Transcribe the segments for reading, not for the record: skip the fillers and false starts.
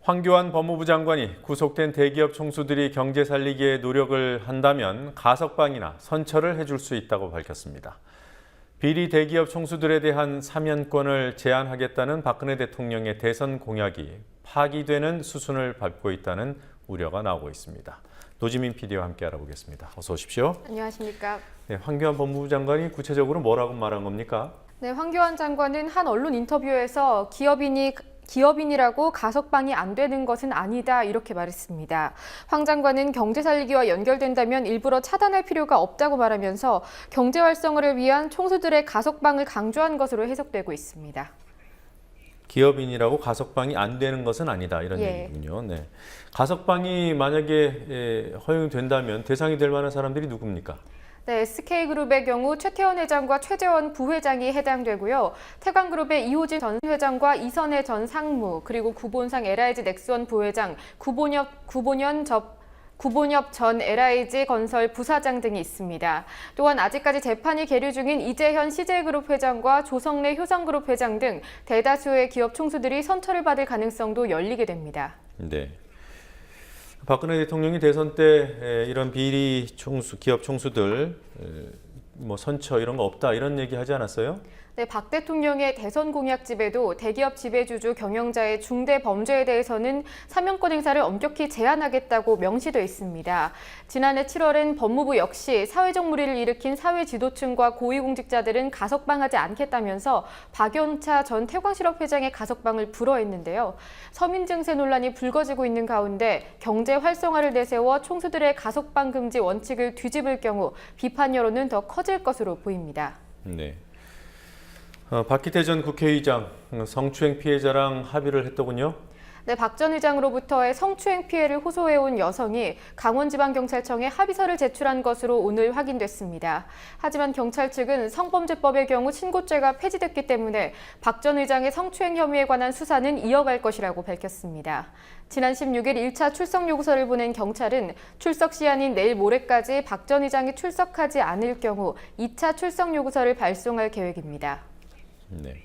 황교안 법무부 장관이 구속된 대기업 총수들이 경제 살리기에 노력을 한다면 가석방이나 선처를 해줄 수 있다고 밝혔습니다. 비리 대기업 총수들에 대한 사면권을 제한하겠다는 박근혜 대통령의 대선 공약이 파기되는 수순을 밟고 있다는 우려가 나오고 있습니다. 노지민 PD와 함께 알아보겠습니다. 어서 오십시오. 안녕하십니까. 네, 황교안 법무부 장관이 구체적으로 뭐라고 말한 겁니까? 네, 황교안 장관은 한 언론 인터뷰에서 기업인이라고 가석방이 안 되는 것은 아니다 이렇게 말했습니다. 황 장관은 경제 살리기와 연결된다면 일부러 차단할 필요가 없다고 말하면서 경제 활성화를 위한 총수들의 가석방을 강조한 것으로 해석되고 있습니다. 기업인이라고 가석방이 안 되는 것은 아니다 이런 얘기군요. 네. 가석방이 만약에 허용된다면 대상이 될 만한 사람들이 누굽니까? 네, SK그룹의 경우 최태원 회장과 최재원 부회장이 해당되고요. 태광그룹의 이호진 전 회장과 이선혜 전 상무, 그리고 구본상 LIG 넥스원 부회장, 구본엽 전 LIG 건설 부사장 등이 있습니다. 또한 아직까지 재판이 계류 중인 이재현 CJ그룹 회장과 조성래 효성그룹 회장 등 대다수의 기업 총수들이 선처를 받을 가능성도 열리게 됩니다. 네. 박근혜 대통령이 대선 때 이런 비리 총수, 기업 총수들 뭐 선처 이런 거 없다 이런 얘기 하지 않았어요? 네, 박 대통령의 대선 공약집에도 대기업 지배주주 경영자의 중대 범죄에 대해서는 사면권 행사를 엄격히 제한하겠다고 명시돼 있습니다. 지난해 7월엔 법무부 역시 사회적 물의를 일으킨 사회 지도층과 고위공직자들은 가석방하지 않겠다면서 박연차 전 태광실업 회장의 가석방을 불허했는데요. 서민 증세 논란이 불거지고 있는 가운데 경제 활성화를 내세워 총수들의 가석방 금지 원칙을 뒤집을 경우 비판 여론은 더 커질 것으로 보입니다. 네. 박기태 전 국회의장 성추행 피해자랑 합의를 했더군요. 네, 박 전 의장으로부터의 성추행 피해를 호소해온 여성이 강원지방경찰청에 합의서를 제출한 것으로 오늘 확인됐습니다. 하지만 경찰 측은 성범죄법의 경우 친고죄가 폐지됐기 때문에 박 전 의장의 성추행 혐의에 관한 수사는 이어갈 것이라고 밝혔습니다. 지난 16일 1차 출석 요구서를 보낸 경찰은 출석 시한인 내일 모레까지 박 전 의장이 출석하지 않을 경우 2차 출석 요구서를 발송할 계획입니다. 네.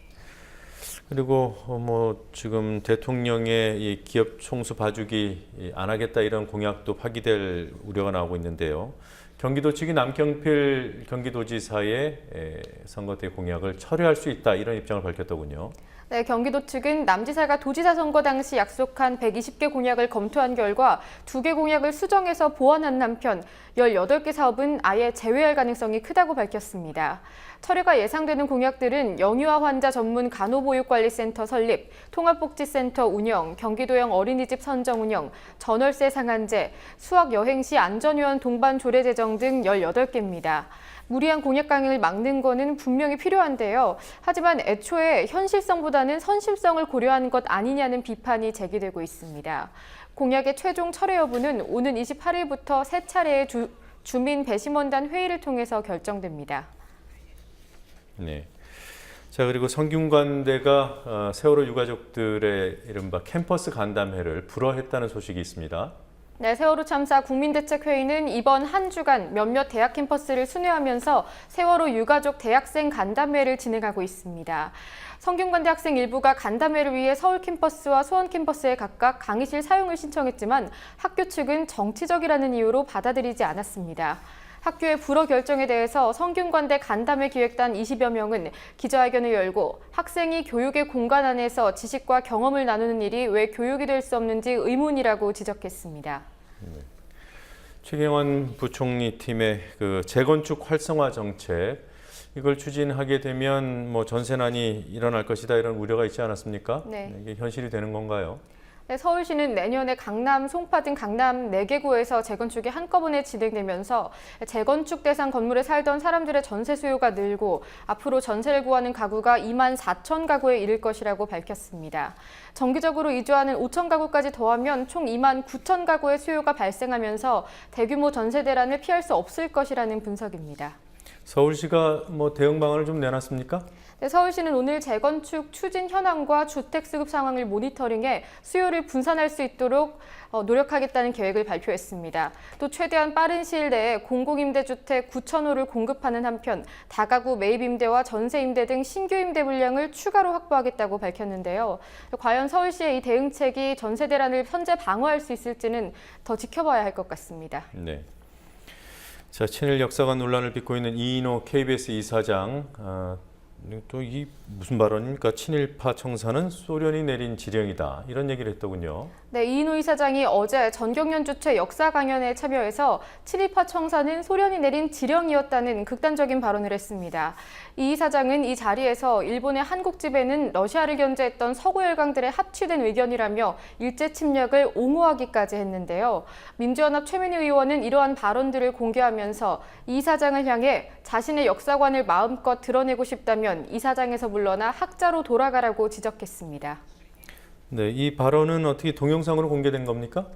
그리고 뭐 지금 대통령의 이 기업 총수 봐주기 안 하겠다 이런 공약도 파기될 우려가 나오고 있는데요. 경기도 측이 남경필 경기도지사의 선거 때 공약을 철회할 수 있다 이런 입장을 밝혔더군요. 네, 경기도 측은 남 지사가 도지사 선거 당시 약속한 120개 공약을 검토한 결과 2개 공약을 수정해서 보완한 한편 18개 사업은 아예 제외할 가능성이 크다고 밝혔습니다. 철회가 예상되는 공약들은 영유아 환자 전문 간호보육관리센터 설립, 통합복지센터 운영, 경기도형 어린이집 선정 운영, 전월세 상한제, 수학 여행 시 안전요원 동반 조례 제정 등 18개입니다. 무리한 공약 강행을 막는 것은 분명히 필요한데요. 하지만 애초에 현실성보다는 선심성을 고려한 것 아니냐는 비판이 제기되고 있습니다. 공약의 최종 철회 여부는 오는 28일부터 세 차례의 주민 배심원단 회의를 통해서 결정됩니다. 네. 자, 그리고 성균관대가 세월호 유가족들의 이른바 캠퍼스 간담회를 불허했다는 소식이 있습니다. 네, 세월호 참사 국민대책회의는 이번 한 주간 몇몇 대학 캠퍼스를 순회하면서 세월호 유가족 대학생 간담회를 진행하고 있습니다. 성균관대 학생 일부가 간담회를 위해 서울 캠퍼스와 수원 캠퍼스에 각각 강의실 사용을 신청했지만 학교 측은 정치적이라는 이유로 받아들이지 않았습니다. 학교의 불허 결정에 대해서 성균관대 간담회 기획단 20여 명은 기자회견을 열고 학생이 교육의 공간 안에서 지식과 경험을 나누는 일이 왜 교육이 될 수 없는지 의문이라고 지적했습니다. 최경환 부총리 팀의 그 재건축 활성화 정책 이걸 추진하게 되면 뭐 전세난이 일어날 것이다 이런 우려가 있지 않았습니까? 네. 이게 현실이 되는 건가요? 네, 서울시는 내년에 강남, 송파 등 강남 4개구에서 재건축이 한꺼번에 진행되면서 재건축 대상 건물에 살던 사람들의 전세 수요가 늘고 앞으로 전세를 구하는 가구가 2만 4천 가구에 이를 것이라고 밝혔습니다. 정기적으로 이주하는 5천 가구까지 더하면 총 2만 9천 가구의 수요가 발생하면서 대규모 전세 대란을 피할 수 없을 것이라는 분석입니다. 서울시가 뭐 대응 방안을 좀 내놨습니까? 네, 서울시는 오늘 재건축 추진 현황과 주택 수급 상황을 모니터링해 수요를 분산할 수 있도록 노력하겠다는 계획을 발표했습니다. 또 최대한 빠른 시일 내에 공공임대주택 9,000호를 공급하는 한편 다가구 매입임대와 전세임대 등 신규 임대 물량을 추가로 확보하겠다고 밝혔는데요. 과연 서울시의 이 대응책이 전세 대란을 현재 방어할 수 있을지는 더 지켜봐야 할 것 같습니다. 네. 자, 친일 역사관 논란을 빚고 있는 이인호 KBS 이사장. 또 이 무슨 발언입니까? 친일파 청사는 소련이 내린 지령이다. 이런 얘기를 했더군요. 네, 이인호 이사장이 어제 전경련 주최 역사 강연에 참여해서 친일파 청사는 소련이 내린 지령이었다는 극단적인 발언을 했습니다. 이 이사장은 이 자리에서 일본의 한국 지배는 러시아를 견제했던 서구 열강들의 합치된 의견이라며 일제 침략을 옹호하기까지 했는데요. 민주연합 최민희 의원은 이러한 발언들을 공개하면서 이 이사장을 향해 자신의 역사관을 마음껏 드러내고 싶다면 이사장에서 물러나 학자로 돌아가라고 지적했습니다. 네, 이 발언은 어떻게 동영상으로 공개된 겁니까?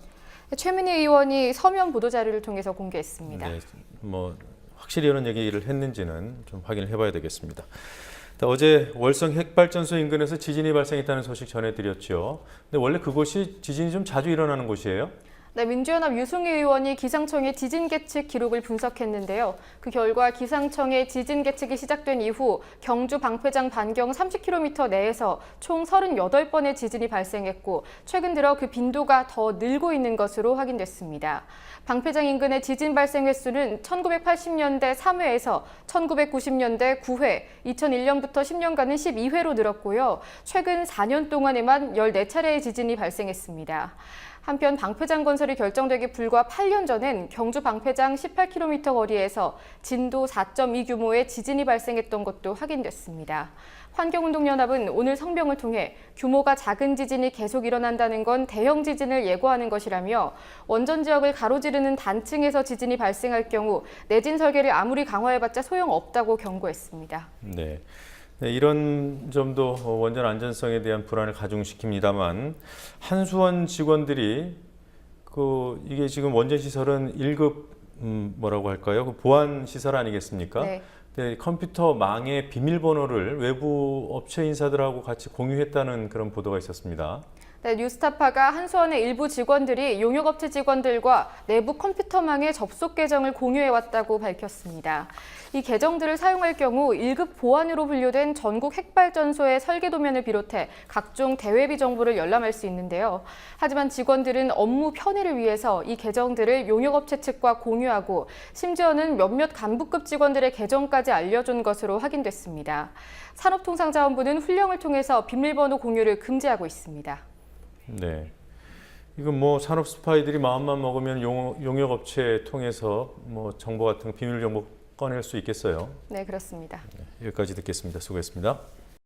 최민희 의원이 서면 보도자료를 통해서 공개했습니다. 네, 뭐 확실히 이런 얘기를 했는지는 좀 확인을 해봐야 되겠습니다. 어제 월성 핵발전소 인근에서 지진이 발생했다는 소식 전해드렸죠. 근데 원래 그곳이 지진이 좀 자주 일어나는 곳이에요? 네, 민주연합 유승희 의원이 기상청의 지진 계측 기록을 분석했는데요. 그 결과 기상청의 지진 계측이 시작된 이후 경주 방패장 반경 30km 내에서 총 38번의 지진이 발생했고 최근 들어 그 빈도가 더 늘고 있는 것으로 확인됐습니다. 방패장 인근의 지진 발생 횟수는 1980년대 3회에서 1990년대 9회, 2001년부터 10년간은 12회로 늘었고요. 최근 4년 동안에만 14차례의 지진이 발생했습니다. 한편 방패장 건설이 결정되기 불과 8년 전엔 경주 방패장 18km 거리에서 진도 4.2 규모의 지진이 발생했던 것도 확인됐습니다. 환경운동연합은 오늘 성명을 통해 규모가 작은 지진이 계속 일어난다는 건 대형 지진을 예고하는 것이라며 원전 지역을 가로지르는 단층에서 지진이 발생할 경우 내진 설계를 아무리 강화해봤자 소용없다고 경고했습니다. 네. 네, 이런 점도 원전 안전성에 대한 불안을 가중시킵니다만 한수원 직원들이 이게 지금 원전 시설은 1급 뭐라고 할까요? 보안 시설 아니겠습니까? 네. 네, 컴퓨터망의 비밀번호를 외부 업체 인사들하고 같이 공유했다는 그런 보도가 있었습니다. 네, 뉴스타파가 한수원의 일부 직원들이 용역업체 직원들과 내부 컴퓨터망의 접속 계정을 공유해왔다고 밝혔습니다. 이 계정들을 사용할 경우 1급 보안으로 분류된 전국 핵발전소의 설계 도면을 비롯해 각종 대외비 정보를 열람할 수 있는데요. 하지만 직원들은 업무 편의를 위해서 이 계정들을 용역업체 측과 공유하고 심지어는 몇몇 간부급 직원들의 계정까지 알려준 것으로 확인됐습니다. 산업통상자원부는 훈령을 통해서 비밀번호 공유를 금지하고 있습니다. 네, 이건 뭐 산업 스파이들이 마음만 먹으면 용역업체 통해서 뭐 정보 같은 비밀 정보 꺼낼 수 있겠어요. 네, 그렇습니다. 네, 여기까지 듣겠습니다. 수고했습니다.